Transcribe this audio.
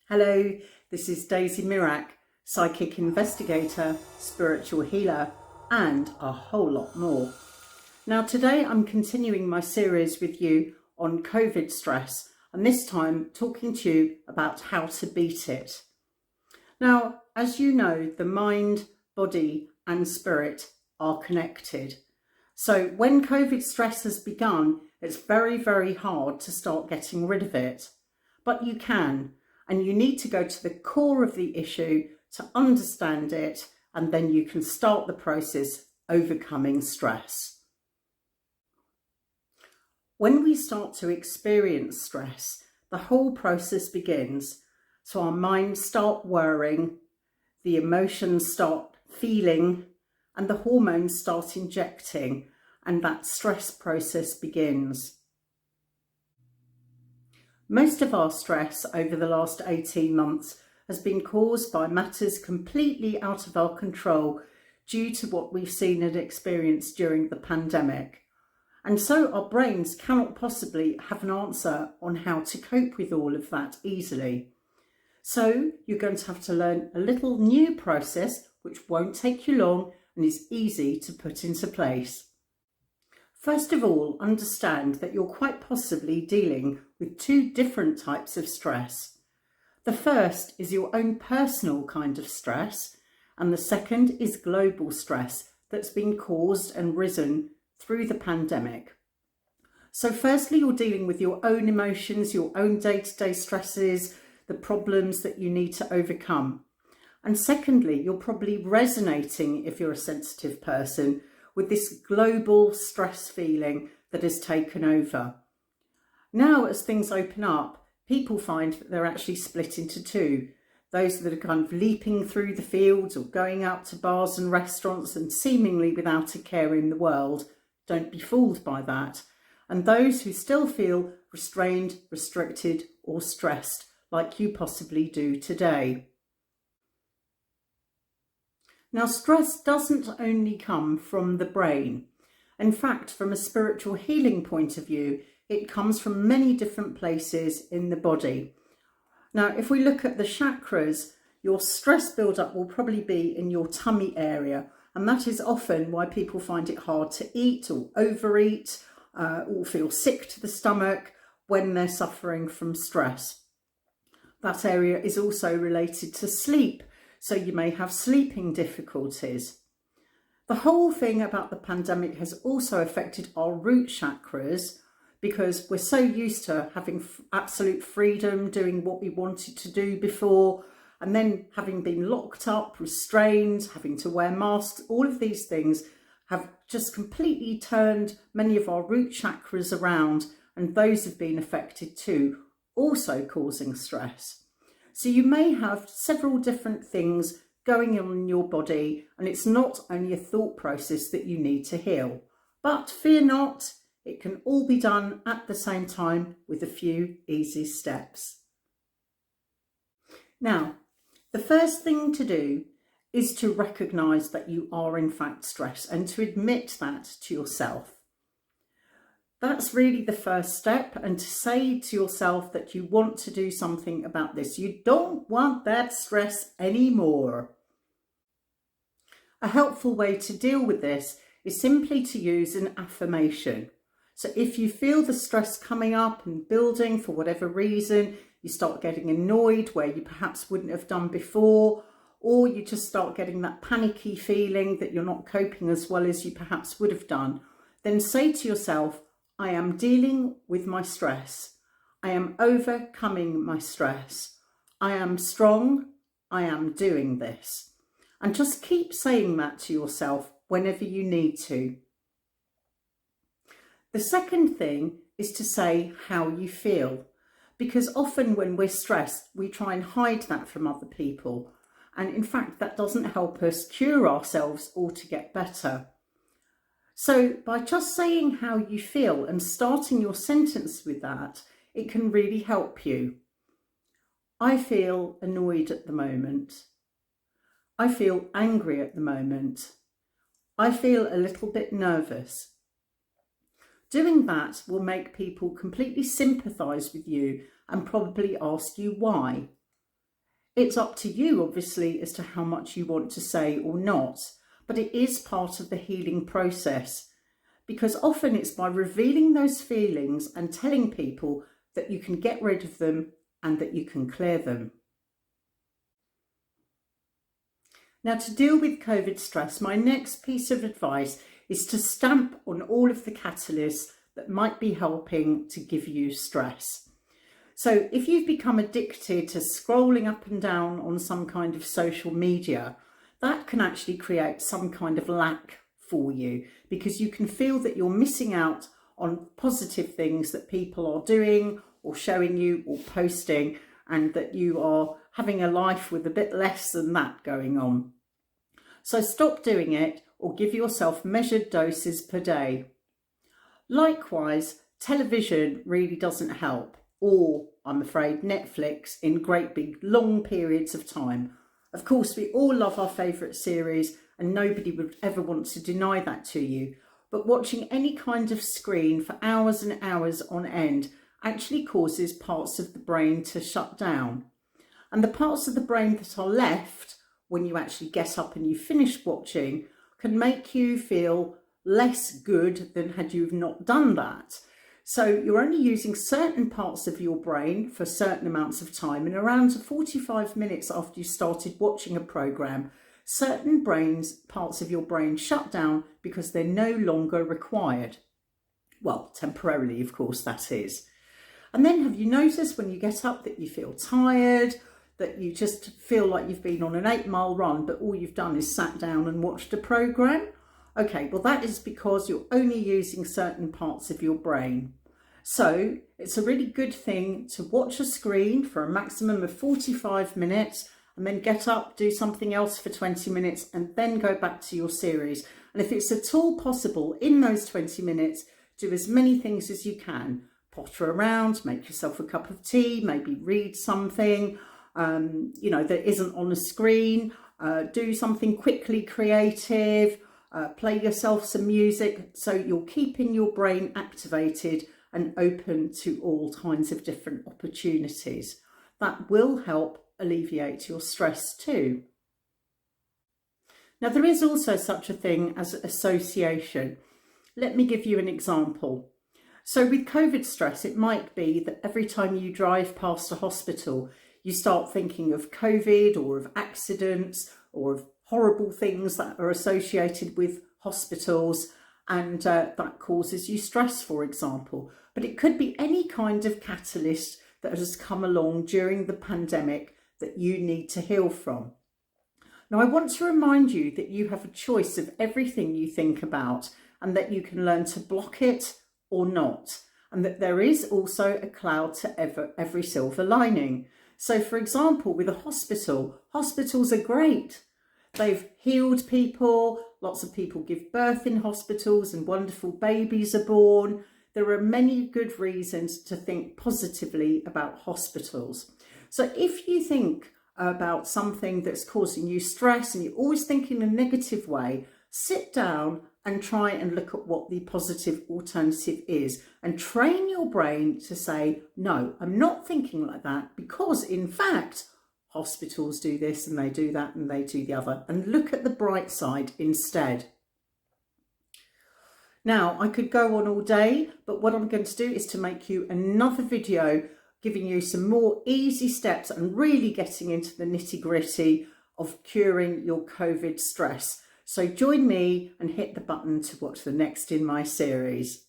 Hello, this is Daisy Mirac, psychic investigator, spiritual healer, and a whole lot more. Now today I'm continuing my series with you on COVID stress, and this time talking to you about how to beat it. Now, as you know, the mind, body and spirit are connected. So when COVID stress has begun, it's very, very hard to start getting rid of it. But you can. And you need to go to the core of the issue to understand it, and then you can start the process overcoming stress. When we start to experience stress, the whole process begins. So our minds start worrying, the emotions start feeling, and the hormones start injecting, and that stress process begins. Most of our stress over the last 18 months has been caused by matters completely out of our control due to what we've seen and experienced during the pandemic. And so our brains cannot possibly have an answer on how to cope with all of that easily. So you're going to have to learn a little new process which won't take you long and is easy to put into place. First of all, understand that you're quite possibly dealing with two different types of stress. The first is your own personal kind of stress, and the second is global stress that's been caused and risen through the pandemic. So firstly, you're dealing with your own emotions, your own day-to-day stresses, the problems that you need to overcome. And secondly, you're probably resonating, if you're a sensitive person, with this global stress feeling that has taken over. Now, as things open up, people find that they're actually split into two. Those that are kind of leaping through the fields or going out to bars and restaurants and seemingly without a care in the world. Don't be fooled by that. And those who still feel restrained, restricted or stressed like you possibly do today. Now, stress doesn't only come from the brain. In fact, from a spiritual healing point of view, it comes from many different places in the body. Now, if we look at the chakras, your stress buildup will probably be in your tummy area. And that is often why people find it hard to eat or overeat or feel sick to the stomach when they're suffering from stress. That area is also related to sleep. So you may have sleeping difficulties. The whole thing about the pandemic has also affected our root chakras because we're so used to having absolute freedom, doing what we wanted to do before, and then having been locked up, restrained, having to wear masks, all of these things have just completely turned many of our root chakras around, and those have been affected too, also causing stress. So you may have several different things going on in your body, and it's not only a thought process that you need to heal. But fear not, it can all be done at the same time with a few easy steps. Now, the first thing to do is to recognise that you are in fact stressed and to admit that to yourself. That's really the first step, and to say to yourself that you want to do something about this. You don't want that stress anymore. A helpful way to deal with this is simply to use an affirmation. So if you feel the stress coming up and building for whatever reason, you start getting annoyed where you perhaps wouldn't have done before, or you just start getting that panicky feeling that you're not coping as well as you perhaps would have done, then say to yourself, I am dealing with my stress. I am overcoming my stress. I am strong. I am doing this. And just keep saying that to yourself whenever you need to. The second thing is to say how you feel, because often when we're stressed, we try and hide that from other people. And in fact, that doesn't help us cure ourselves or to get better. So by just saying how you feel and starting your sentence with that, it can really help you. I feel annoyed at the moment. I feel angry at the moment. I feel a little bit nervous. Doing that will make people completely sympathise with you and probably ask you why. It's up to you, obviously, as to how much you want to say or not, but it is part of the healing process, because often it's by revealing those feelings and telling people that you can get rid of them and that you can clear them. Now, to deal with COVID stress, my next piece of advice is to stamp on all of the catalysts that might be helping to give you stress. So if you've become addicted to scrolling up and down on some kind of social media, that can actually create some kind of lack for you, because you can feel that you're missing out on positive things that people are doing or showing you or posting, and that you are having a life with a bit less than that going on. So stop doing it, or give yourself measured doses per day. Likewise, television really doesn't help, or I'm afraid Netflix, in great big long periods of time. Of course, we all love our favourite series and nobody would ever want to deny that to you, but watching any kind of screen for hours and hours on end actually causes parts of the brain to shut down. And the parts of the brain that are left when you actually get up and you finish watching can make you feel less good than had you not done that. So you're only using certain parts of your brain for certain amounts of time, and around 45 minutes after you started watching a programme, certain parts of your brain shut down because they're no longer required. Well, temporarily, of course, that is. And then have you noticed when you get up that you feel tired, that you just feel like you've been on an 8-mile run, but all you've done is sat down and watched a programme? Okay, well, that is because you're only using certain parts of your brain. So it's a really good thing to watch a screen for a maximum of 45 minutes and then get up, do something else for 20 minutes and then go back to your series. And if it's at all possible, in those 20 minutes, do as many things as you can. Potter around, make yourself a cup of tea, maybe read something, that isn't on a screen, do something quickly creative, play yourself some music, so you're keeping your brain activated and open to all kinds of different opportunities. That will help alleviate your stress too. Now, there is also such a thing as association. Let me give you an example. So with COVID stress, it might be that every time you drive past a hospital, you start thinking of COVID or of accidents or of horrible things that are associated with hospitals, and that causes you stress, for example. But it could be any kind of catalyst that has come along during the pandemic that you need to heal from. Now, I want to remind you that you have a choice of everything you think about, and that you can learn to block it or not, and that there is also a cloud to every silver lining. So, for example, with a hospital, hospitals are great. They've healed people, lots of people give birth in hospitals and wonderful babies are born. There are many good reasons to think positively about hospitals. So if you think about something that's causing you stress and you always think in a negative way, sit down and try and look at what the positive alternative is and train your brain to say, no, I'm not thinking like that, because in fact, hospitals do this and they do that and they do the other, and look at the bright side instead. Now, I could go on all day, but what I'm going to do is to make you another video giving you some more easy steps and really getting into the nitty-gritty of curing your COVID stress. So join me and hit the button to watch the next in my series.